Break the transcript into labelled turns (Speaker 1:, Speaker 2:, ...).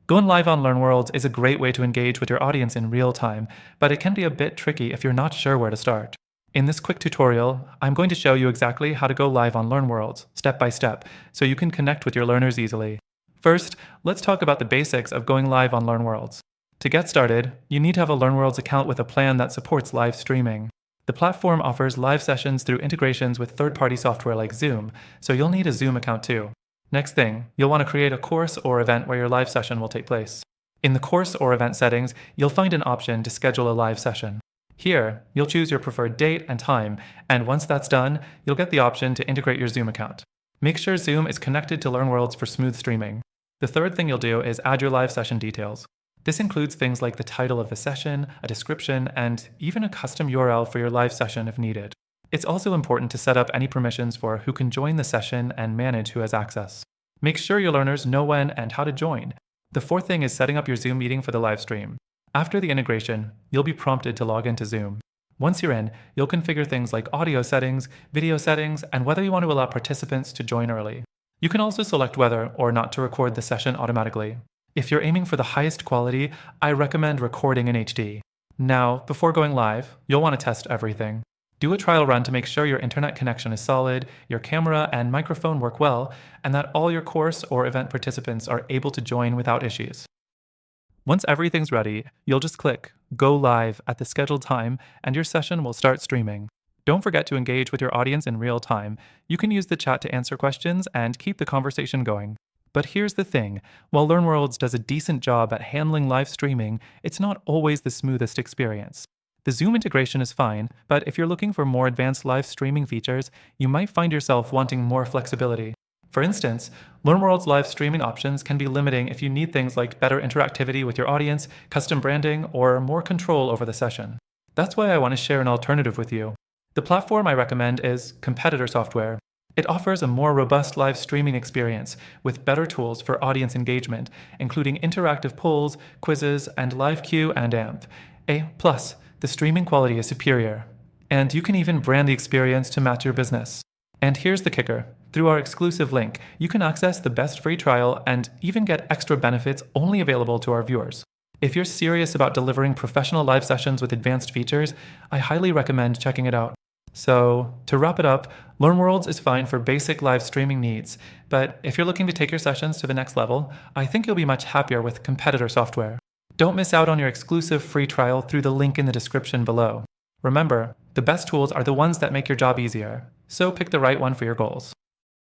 Speaker 1: Going live on LearnWorlds is a great way to engage with your audience in real time, but it can be a bit tricky if you're not sure where to start. In this quick tutorial, I'm going to show you exactly how to go live on LearnWorlds, step by step, so you can connect with your learners easily. First, let's talk about the basics of going live on LearnWorlds. To get started, you need to have a LearnWorlds account with a plan that supports live streaming. The platform offers live sessions through integrations with third-party software like Zoom, so you'll need a Zoom account too. Next thing, you'll want to create a course or event where your live session will take place. In the course or event settings, you'll find an option to schedule a live session. Here, you'll choose your preferred date and time, and once that's done, you'll get the option to integrate your Zoom account. Make sure Zoom is connected to LearnWorlds for smooth streaming. The third thing you'll do is add your live session details. This includes things like the title of the session, a description, and even a custom URL for your live session if needed. It's also important to set up any permissions for who can join the session and manage who has access. Make sure your learners know when and how to join. The fourth thing is setting up your Zoom meeting for the live stream. After the integration, you'll be prompted to log into Zoom. Once you're in, you'll configure things like audio settings, video settings, and whether you want to allow participants to join early. You can also select whether or not to record the session automatically. If you're aiming for the highest quality, I recommend recording in HD. Now, before going live, you'll want to test everything. Do a trial run to make sure your internet connection is solid, your camera and microphone work well, and that all your course or event participants are able to join without issues. Once everything's ready, you'll just click Go Live at the scheduled time and your session will start streaming. Don't forget to engage with your audience in real time. You can use the chat to answer questions and keep the conversation going. But here's the thing, while LearnWorlds does a decent job at handling live streaming, it's not always the smoothest experience. The Zoom integration is fine, but if you're looking for more advanced live streaming features, you might find yourself wanting more flexibility. For instance, LearnWorld's live streaming options can be limiting if you need things like better interactivity with your audience, custom branding, or more control over the session. That's why I want to share an alternative with you. The platform I recommend is Competitor Software. It offers a more robust live streaming experience with better tools for audience engagement, including interactive polls, quizzes, and live Q and AMP. Plus, the streaming quality is superior. And you can even brand the experience to match your business. And here's the kicker. Through our exclusive link, you can access the best free trial and even get extra benefits only available to our viewers. If you're serious about delivering professional live sessions with advanced features, I highly recommend checking it out. So, to wrap it up, LearnWorlds is fine for basic live streaming needs, but if you're looking to take your sessions to the next level, I think you'll be much happier with Competitor Software. Don't miss out on your exclusive free trial through the link in the description below. Remember, the best tools are the ones that make your job easier, so pick the right one for your goals.